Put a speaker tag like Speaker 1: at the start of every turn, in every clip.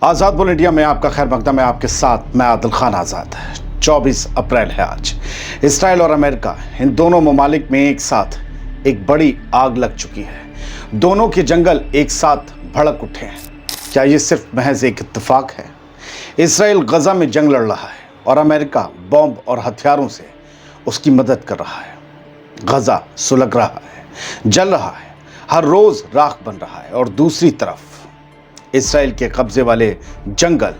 Speaker 1: आज़ाद बोल इंडिया में आपका खैर मकदम है। आपके साथ मैं आदिल खान आज़ाद। 24 अप्रैल है आज। इसराइल और अमेरिका, इन दोनों ममालिक में एक साथ एक बड़ी आग लग चुकी है। दोनों के जंगल एक साथ भड़क उठे हैं। क्या ये सिर्फ महज एक इत्तेफाक है? इसराइल गजा में जंग लड़ रहा है और अमेरिका बॉम्ब और हथियारों से उसकी मदद कर रहा है। गजा सुलग रहा है, जल रहा है, हर रोज राख बन रहा है और दूसरी तरफ इसराइल के कब्जे वाले जंगल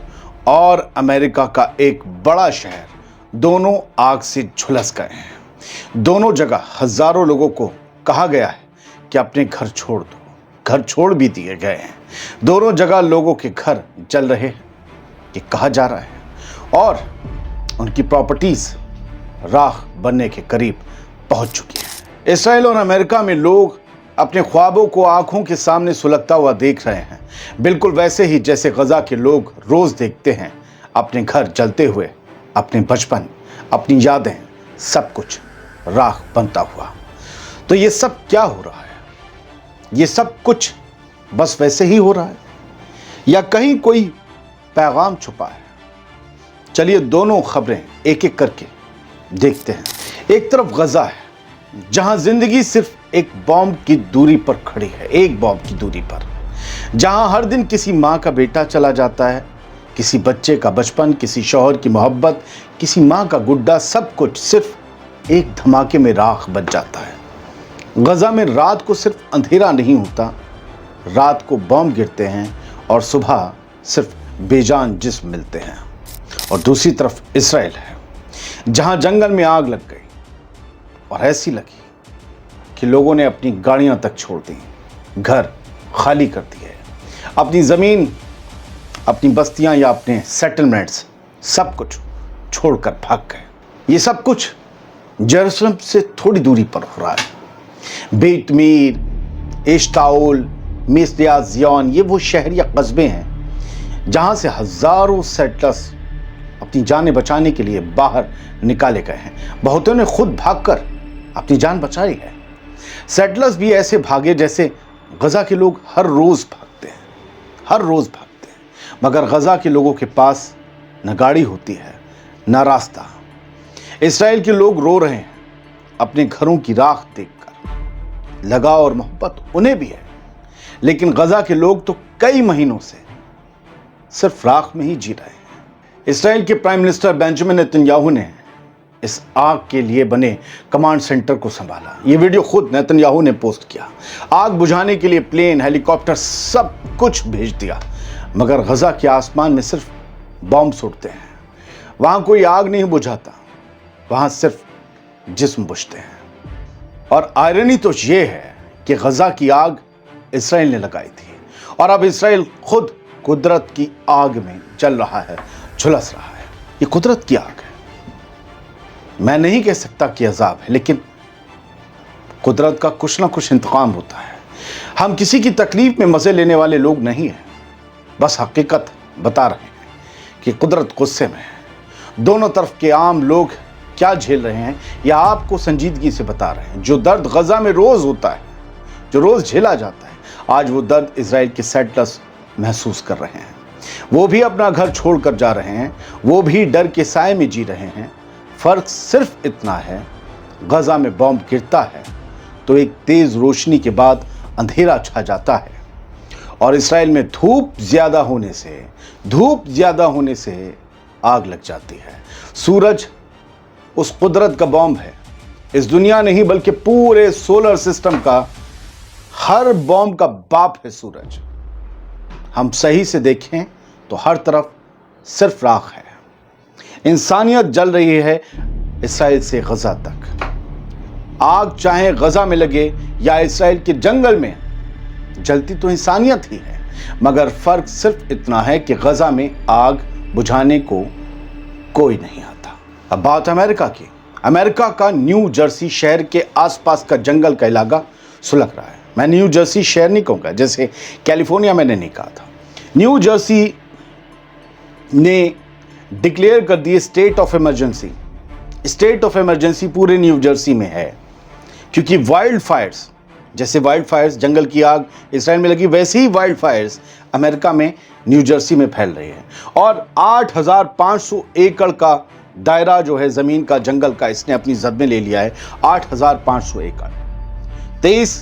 Speaker 1: और अमेरिका का एक बड़ा शहर, दोनों आग से झुलस गए हैं। दोनों जगह हजारों लोगों को कहा गया है कि अपने घर छोड़ दो। घर छोड़ भी दिए गए हैं। दोनों जगह लोगों के घर जल रहे हैं, ये कहा जा रहा है, और उनकी प्रॉपर्टीज राख बनने के करीब पहुंच चुकी है। इसराइल और अमेरिका में लोग अपने ख्वाबों को आंखों के सामने सुलगता हुआ देख रहे हैं, बिल्कुल वैसे ही जैसे गजा के लोग रोज देखते हैं अपने घर जलते हुए, अपने बचपन, अपनी यादें, सब कुछ राख बनता हुआ। तो ये सब क्या हो रहा है? ये सब कुछ बस वैसे ही हो रहा है या कहीं कोई पैगाम छुपा है? चलिए दोनों खबरें एक एक करके देखते हैं। एक तरफ गजा है, जहां जिंदगी सिर्फ एक बॉम्ब की दूरी पर खड़ी है, एक बॉम्ब की दूरी पर, जहां हर दिन किसी माँ का बेटा चला जाता है, किसी बच्चे का बचपन, किसी शौहर की मोहब्बत, किसी माँ का गुड्डा, सब कुछ सिर्फ एक धमाके में राख बन जाता है। गजा में रात को सिर्फ अंधेरा नहीं होता, रात को बॉम्ब गिरते हैं और सुबह सिर्फ बेजान जिस्म मिलते हैं। और दूसरी तरफ इसराइल है, जहां जंगल में आग लग गई और ऐसी लगी कि लोगों ने अपनी गाड़ियां तक छोड़ दी, घर खाली कर दिए, अपनी ज़मीन, अपनी बस्तियां या अपने सेटलमेंट्स, सब कुछ छोड़कर भाग गए। ये सब कुछ जेरूसलम से थोड़ी दूरी पर हो रहा है। बेत मीर, एश्ताओल, मिस्रिया, जियोन, ये वो शहर या कस्बे हैं जहां से हजारों सेटलर्स अपनी जानें बचाने के लिए बाहर निकाले गए हैं। बहुतों ने खुद भागकर अपनी जान बचाई है। सेटलर्स भी ऐसे भागे जैसे गजा के लोग हर रोज भागते हैं, हर रोज भागते हैं। मगर गजा के लोगों के पास न गाड़ी होती है, न रास्ता। इसराइल के लोग रो रहे हैं अपने घरों की राख देखकर। लगाव और मोहब्बत उन्हें भी है, लेकिन गजा के लोग तो कई महीनों से सिर्फ राख में ही जी रहे हैं। इसराइल के प्राइम मिनिस्टर बेंजामिन नेतन्याहू ने इस आग के लिए बने कमांड सेंटर को संभाला। ये वीडियो खुद नेतन्याहू ने पोस्ट किया। आग बुझाने के लिए प्लेन, हेलीकॉप्टर, सब कुछ भेज दिया, मगर गजा के आसमान में सिर्फ बॉम्ब उड़ते हैं। वहां कोई आग नहीं बुझाता, वहां सिर्फ जिस्म बुझते हैं। और आयरनी तो ये है कि गजा की आग इसराइल ने लगाई थी और अब इसराइल खुद कुदरत की आग में जल रहा है, झुलस रहा है। ये कुदरत की आग है। मैं नहीं कह सकता कि अजाब है, लेकिन कुदरत का कुछ ना कुछ इंतकाम होता है। हम किसी की तकलीफ में मजे लेने वाले लोग नहीं हैं, बस हकीकत बता रहे हैं कि कुदरत गुस्से में है। दोनों तरफ के आम लोग क्या झेल रहे हैं या आपको संजीदगी से बता रहे हैं। जो दर्द गजा में रोज होता है, जो रोज झेला जाता है, आज वो दर्द इसराइल के सेटलर्स महसूस कर रहे हैं। वो भी अपना घर छोड़कर जा रहे हैं, वो भी डर के साए में जी रहे हैं। फर्क सिर्फ इतना है, गजा में बॉम्ब गिरता है तो एक तेज रोशनी के बाद अंधेरा छा जाता है, और इसराइल में धूप ज्यादा होने से आग लग जाती है। सूरज उस कुदरत का बॉम्ब है। इस दुनिया नहीं बल्कि पूरे सोलर सिस्टम का हर बॉम्ब का बाप है सूरज। हम सही से देखें तो हर तरफ सिर्फ राख है। इंसानियत जल रही है इसराइल से गजा तक। आग चाहे गजा में लगे या इसराइल के जंगल में, जलती तो इंसानियत ही है। मगर फर्क सिर्फ इतना है कि गजा में आग बुझाने को कोई नहीं आता। अब बात अमेरिका की। अमेरिका का न्यू जर्सी शहर के आसपास का जंगल का इलाका सुलग रहा है। मैं न्यू जर्सी शहर नहीं कहूँगा, जैसे कैलिफोर्निया मैंने नहीं कहा था। न्यू जर्सी ने डिक्लेयर कर दिए state of emergency. State of emergency पूरे न्यू जर्सी में है, क्योंकि वाइल्ड फायर्स, जैसे वाइल्ड फायर्स, जंगल की आग इसराइल में लगी, वैसे ही वाइल्ड फायर्स अमेरिका में न्यू जर्सी में फैल रही है और 8,500 एकड़ का दायरा जो है ज़मीन का, जंगल का, इसने अपनी जद में ले लिया है। 8,500 एकड़। 23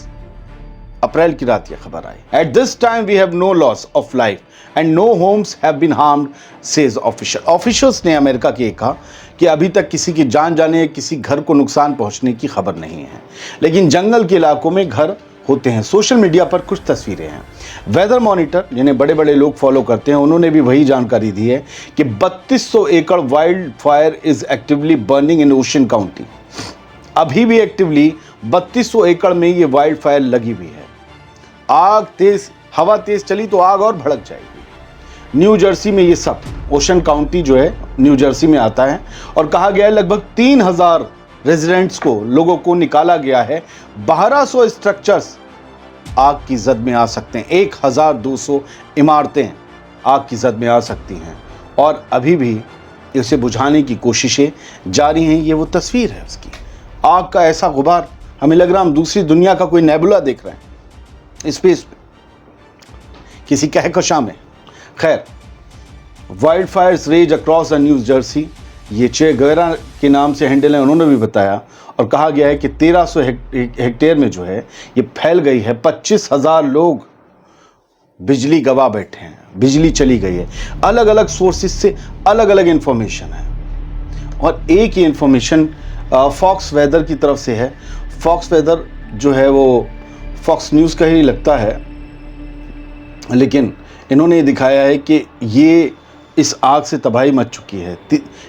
Speaker 1: अप्रैल की रात ये खबर आई। At this time we have no loss of life and no homes have been harmed, says official. Officials ने अमेरिका के कहा कि अभी तक किसी की जान जाने या किसी घर को नुकसान पहुंचने की खबर नहीं है, लेकिन जंगल के इलाकों में घर होते हैं। सोशल मीडिया पर कुछ तस्वीरें हैं। वेदर मॉनिटर, जिन्हें बड़े बड़े लोग फॉलो करते हैं, उन्होंने भी वही जानकारी दी है कि 3200 एकड़ wild fire is actively burning in ocean county. अभी भी एक्टिवली 3200 एकड़ में ये वाइल्ड फायर लगी हुई है। आग तेज, हवा तेज चली तो आग और भड़क जाएगी। न्यू जर्सी में ये सब, ओशन काउंटी जो है न्यू जर्सी में आता है, और कहा गया है लगभग 3000 रेजिडेंट्स को, लोगों को निकाला गया है। 1200 स्ट्रक्चर्स आग की जद में आ सकते हैं। 1200 इमारतें आग की जद में आ सकती हैं और अभी भी इसे बुझाने की कोशिशें जारी हैं। ये वो तस्वीर है उसकी। आग का ऐसा गुबार, हमें लग रहा हम दूसरी दुनिया का कोई नेबुला देख रहे हैं स्पेस में, किसी कहकशां में। खैर, wild fires rage across the New Jersey, ये चे गेवेरा के नाम से हैंडल है, उन्होंने भी बताया, और कहा गया है कि 1300 हेक्टेयर में जो है ये फैल गई है। 25,000 लोग बिजली गवा बैठे हैं, बिजली चली गई है। अलग अलग सोर्सेज से अलग अलग इंफॉर्मेशन है और एक ही इंफॉर्मेशन फॉक्स वेदर की तरफ से है। फॉक्स वेदर जो है वो फॉक्स न्यूज़ का ही लगता है, लेकिन इन्होंने दिखाया है कि ये इस आग से तबाही मच चुकी है।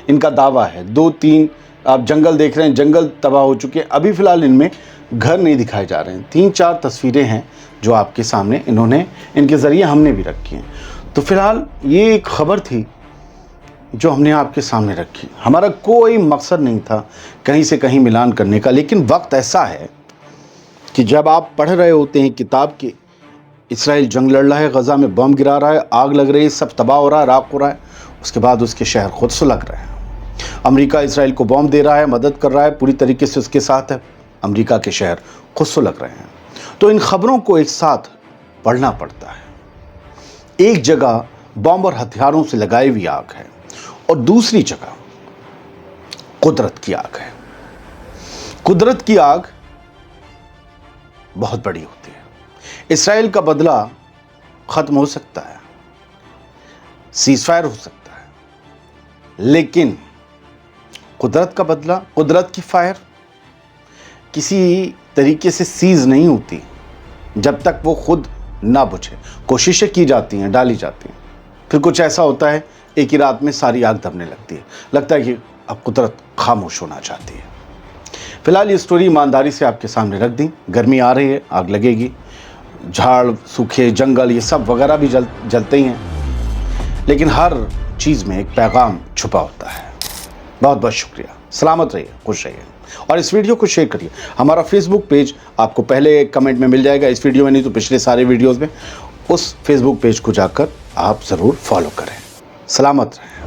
Speaker 1: इनका दावा है 2-3, आप जंगल देख रहे हैं, जंगल तबाह हो चुके हैं। अभी फ़िलहाल इनमें घर नहीं दिखाए जा रहे हैं। 3-4 तस्वीरें हैं जो आपके सामने इन्होंने, इनके ज़रिए हमने भी रखी हैं। तो फ़िलहाल ये एक ख़बर थी जो हमने आपके सामने रखी। हमारा कोई मकसद नहीं था कहीं से कहीं मिलान करने का, लेकिन वक्त ऐसा है कि जब आप पढ़ रहे होते हैं किताब के, इसराइल जंग लड़ रहा है, गज़ा में बम गिरा रहा है, आग लग रही है, सब तबाह हो रहा है, राख हो रहा है, उसके बाद उसके शहर खुद सुलग रहे हैं। अमेरिका इसराइल को बम दे रहा है, मदद कर रहा है, पूरी तरीके से उसके साथ है, अमेरिका के शहर खुद सुलग रहे हैं। तो इन खबरों को एक साथ पढ़ना पड़ता है। एक जगह बम और हथियारों से लगाई हुई आग है और दूसरी जगह कुदरत की आग है। कुदरत की आग बहुत बड़ी होती है। इसराइल का बदला खत्म हो सकता है, सीज़फायर हो सकता है, लेकिन कुदरत का बदला, कुदरत की फायर किसी तरीके से सीज नहीं होती जब तक वो खुद ना बुझे। कोशिशें की जाती हैं, डाली जाती हैं, फिर कुछ ऐसा होता है एक ही रात में सारी आग दबने लगती है। लगता है कि अब कुदरत खामोश होना चाहती है। फिलहाल ये स्टोरी ईमानदारी से आपके सामने रख दी। गर्मी आ रही है, आग लगेगी, झाड़, सूखे, जंगल, ये सब वगैरह भी जलते ही हैं, लेकिन हर चीज़ में एक पैगाम छुपा होता है। बहुत बहुत शुक्रिया। सलामत रहिए, खुश रहिए और इस वीडियो को शेयर करिए। हमारा फेसबुक पेज आपको पहले कमेंट में मिल जाएगा, इस वीडियो में नहीं तो पिछले सारे वीडियोज़ में। उस फेसबुक पेज को जाकर आप ज़रूर फॉलो करें। सलामत रहें।